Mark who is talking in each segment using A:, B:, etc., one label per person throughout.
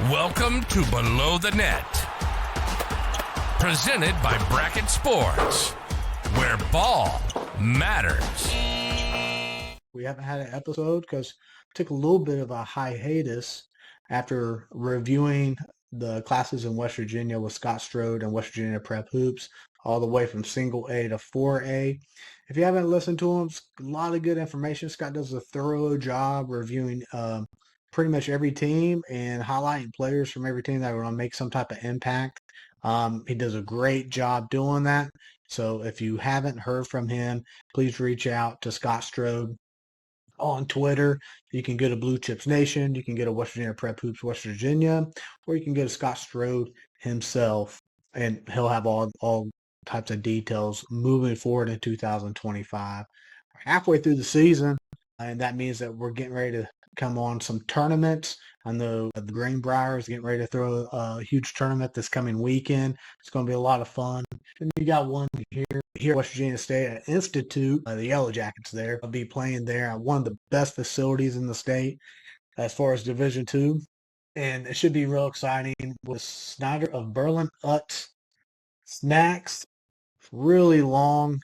A: Welcome to Below the Net, presented by Bracket Sportz, where ball matters.
B: We haven't had an episode because took a little bit of a hiatus after reviewing the classes in West Virginia with Scott Strode and West Virginia Prep Hoops, all the way from single A to 4A. If you haven't listened to him, it's a lot of good information. Scott does a thorough job reviewing pretty much every team and highlighting players from every team that are going to make some type of impact. He does a great job doing that. So if you haven't heard from him, please reach out to Scott Strode on Twitter. You can go to Blue Chips Nation. You can go to West Virginia Prep Hoops West Virginia, or you can go to Scott Strode himself, and he'll have all types of details moving forward in 2025. We're halfway through the season, and that means that we're getting ready to come on some tournaments. I know the Greenbrier is getting ready to throw a huge tournament this coming weekend. It's going to be a lot of fun. And you got one here at West Virginia State at Institute. The Yellow Jackets there will be playing there at one of the best facilities in the state as far as Division II. And it should be real exciting with Snyder of Berlin Utz Snacks. Really long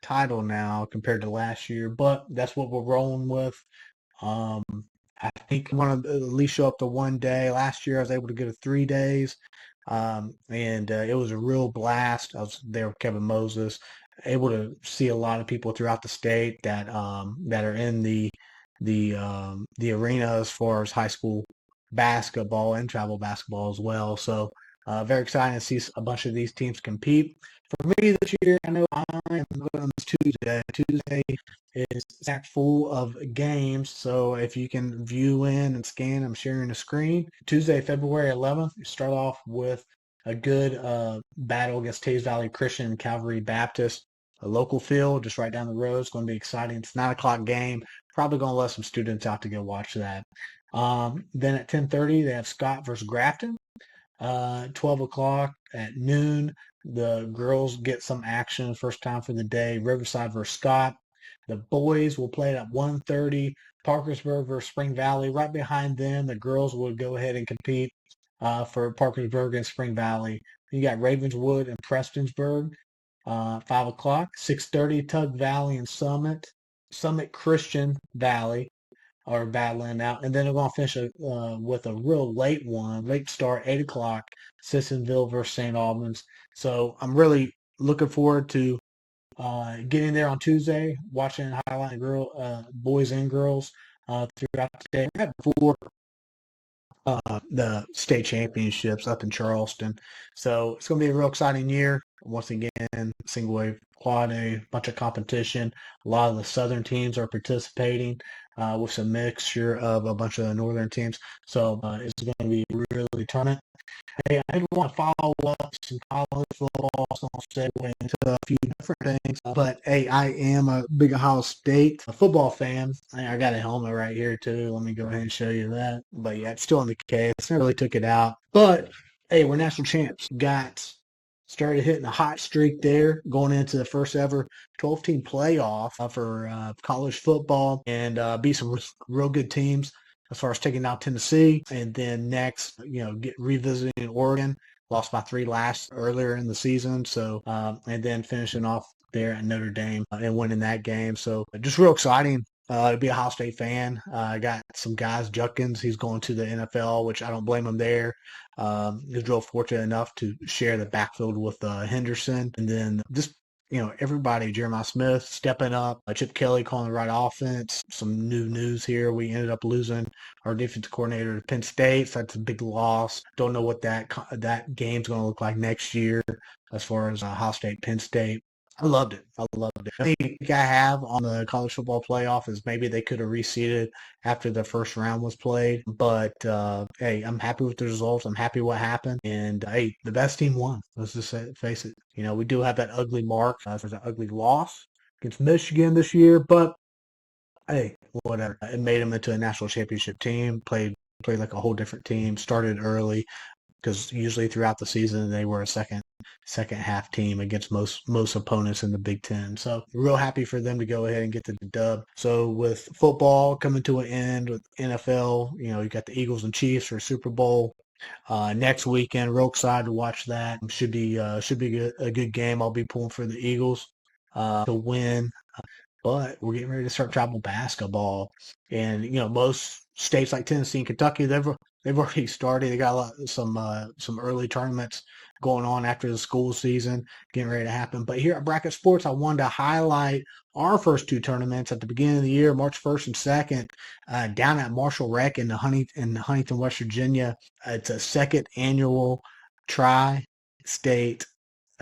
B: title now compared to last year, but that's what we're rolling with. I think I want to at least show up to one day. Last year I was able to go to 3 days, and it was a real blast. I was there with Kevin Moses, able to see a lot of people throughout the state that are in the arena as far as high school basketball and travel basketball as well. So very exciting to see a bunch of these teams compete. For me this year, I know I am going on this Tuesday. Tuesday is stacked full of games, so if you can view in and scan, I'm sharing the screen. Tuesday, February 11th, you start off with a good battle against Tays Valley Christian and Calvary Baptist, a local field just right down the road. It's going to be exciting. It's a 9 o'clock game. Probably going to let some students out to go watch that. Then at 10:30, they have Scott versus Grafton. 12 o'clock at noon, the girls get some action, first time for the day, Riverside versus Scott. The boys will play it at 1:30, Parkersburg versus Spring Valley. Right behind them, the girls will go ahead and compete for Parkersburg and Spring Valley. You got Ravenswood and Prestonsburg, 5 o'clock, 6:30, Tug Valley and Summit Christian Valley are battling out, and then they're going to finish with a real late start, 8 o'clock, Sissonville versus St. Albans. So I'm really looking forward to getting there on Tuesday, watching and highlighting boys and girls throughout the day. Right before the state championships up in Charleston. So it's going to be a real exciting year. Once again, single A, quad A, bunch of competition. A lot of the southern teams are participating with some mixture of a bunch of the northern teams. So it's going to be really tournament. Hey, I did want to follow up some college football, so I'll segue into a few different things. But hey, I am a big Ohio State football fan. I got a helmet right here too. Let me go ahead and show you that. But yeah, it's still in the case. Never really took it out. But hey, we're national champs. Started hitting a hot streak there, going into the first ever 12-team playoff for college football, and beat some real good teams as far as taking out Tennessee. And then next, revisiting Oregon, lost by 3 earlier in the season. So, and then finishing off there at Notre Dame and winning that game. So just real exciting to be a Ohio State fan. I got some guys, Judkins, he's going to the NFL, which I don't blame him there. He's real fortunate enough to share the backfield with Henderson. And then just, everybody, Jeremiah Smith stepping up, Chip Kelly calling the right offense. Some new news here. We ended up losing our defensive coordinator to Penn State. So that's a big loss. Don't know what that game's going to look like next year as far as Ohio State, Penn State. I loved it. I think I have on the college football playoff is maybe they could have reseeded after the first round was played. But, hey, I'm happy with the results. I'm happy what happened. And, hey, the best team won. Let's just face it. We do have that ugly mark. There's an ugly loss against Michigan this year. But, hey, whatever. It made them into a national championship team, played like a whole different team, started early. because usually throughout the season they were a second half team against most opponents in the Big Ten. So real happy for them to go ahead and get the dub. So with football coming to an end, with NFL, you got the Eagles and Chiefs for Super Bowl next weekend. Real excited to watch that. Should be a good game. I'll be pulling for the Eagles to win. But we're getting ready to start travel basketball, and most states like Tennessee and Kentucky, they've already started. They got some early tournaments going on after the school season, getting ready to happen. But here at Bracket Sportz, I wanted to highlight our first two tournaments at the beginning of the year, March 1st and 2nd, down at Marshall Rec in Huntington, West Virginia. It's a second annual Tri-State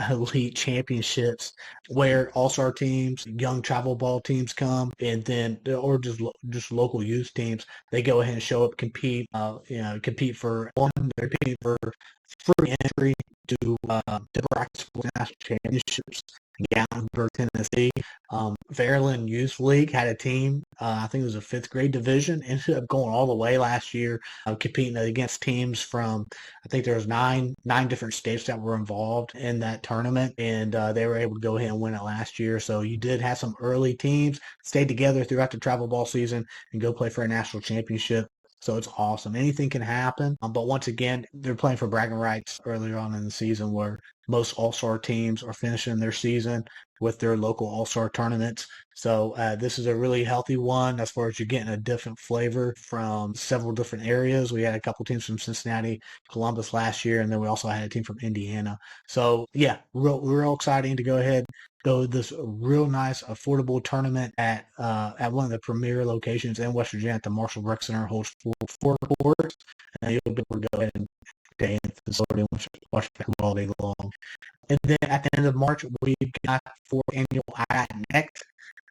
B: Elite Championships where all-star teams, young travel ball teams come, and then or just local youth teams. They go ahead and show up, compete. Compete for one. They're competing for free entry to the Bracket Sportz National Championships in Gatlinburg, Tennessee. Maryland Youth League had a team. I think it was a fifth grade division. Ended up going all the way last year, competing against teams from. I think there was nine different states that were involved in that tournament, and they were able to go ahead and win it last year. So you did have some early teams stay together throughout the travel ball season and go play for a national championship. So it's awesome. Anything can happen. But once again, they're playing for bragging rights earlier on in the season where most all-star teams are finishing their season with their local all-star tournaments. So this is a really healthy one as far as you're getting a different flavor from several different areas. We had a couple teams from Cincinnati, Columbus last year, and then we also had a team from Indiana. So yeah, real exciting to go ahead. Go this real nice, affordable tournament at one of the premier locations in West Virginia at the Marshall Rec Center, holds four courts, and you'll be able to go ahead and stay in the facility and watch basketball all day long. And then at the end of March, we've got fourth annual Next,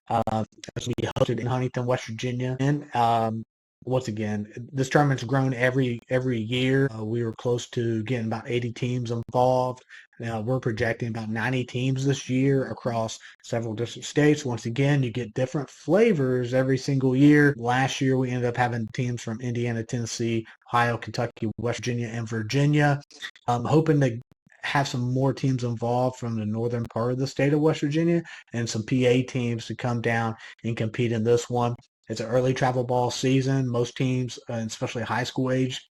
B: as we hosted in Huntington, West Virginia. And once again, this tournament's grown every year. We were close to getting about 80 teams involved. Now we're projecting about 90 teams this year across several different states. Once again, you get different flavors every single year. Last year, we ended up having teams from Indiana, Tennessee, Ohio, Kentucky, West Virginia, and Virginia. I'm hoping to have some more teams involved from the northern part of the state of West Virginia and some PA teams to come down and compete in this one. It's an early travel ball season. Most teams, especially high school age,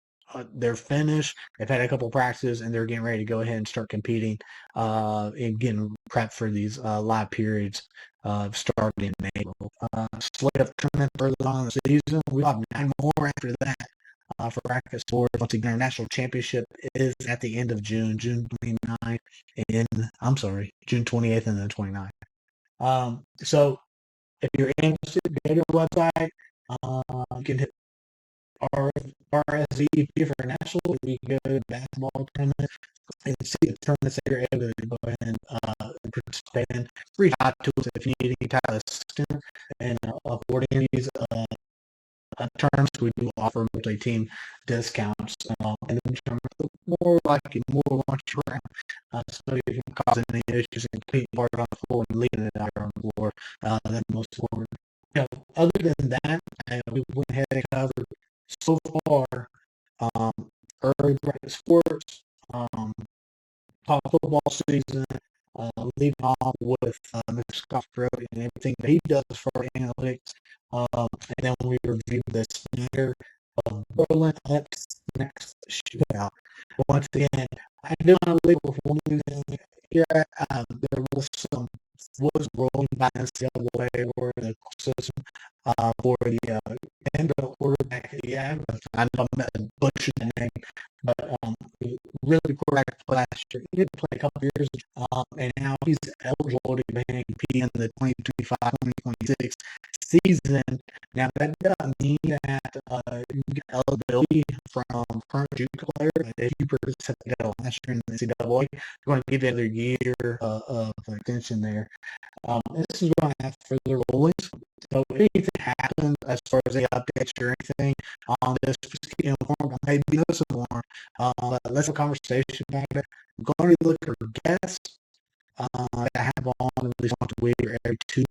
B: they're finished. They've had a couple practices, and they're getting ready to go ahead and start competing and getting prepped for these live periods starting in April. Slate of tournaments early on in the season. We have 9 more after that. For Bracket Sportz. Once again, our national championship is at the end of June 29th, June 28th and then 29th. So if you're interested, go to our website. You can hit RSVP for national. You can go to the basketball tournament and see the tournaments that you're able to go ahead and participate in. Reach out to us if you need any type of assistance and affording these terms. We do offer multi-team discounts, and then more likely more launch around. So if you can cause any issues and keep part on the floor and leaving it out on the floor, that's most important. Other than that, we went ahead and covered so far early Bracket Sportz, top football season, leading off with Mr. Scott Brody and everything that he does for analytics. And then we reviewed the Snyder of Berlin next shootout. Once again, I do not believe one thing here. There was rolling by NCAA or the system for the Vanderbilt quarterback. Yeah, I know I'm butchering the name, but really quarterback last year. He did play a couple of years, and now he's eligible to compete in the 2025-2026 season. Now that doesn't mean that you get eligibility from current JUCO players. If you participated last year in the NCAA, you're going to give it another year of extension there. This is going to have further rulings. So if anything happens as far as any updates or anything on this, just keep informed. I may be misinformed. But let's have a conversation about it. I'm going to look for guests that I have on at least once a week or every two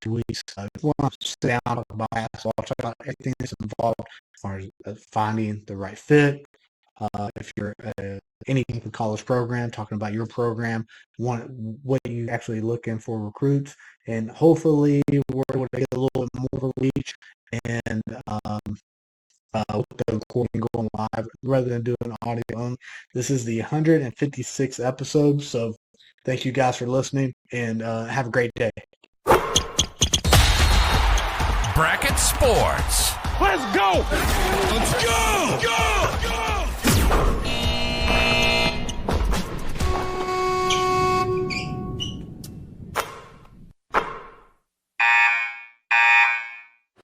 B: weeks. So if you want to sit down and talk about basketball, talk about everything that's involved as far as finding the right fit, if you're any type of college program, talking about your program, what you actually looking for recruits, and hopefully we're able to get a little bit more of a reach and with the recording going live rather than doing audio only. This is the 156th episode, so thank you guys for listening, and have a great day.
A: Bracket Sportz.
C: Let's go! Let's go! Go! Go!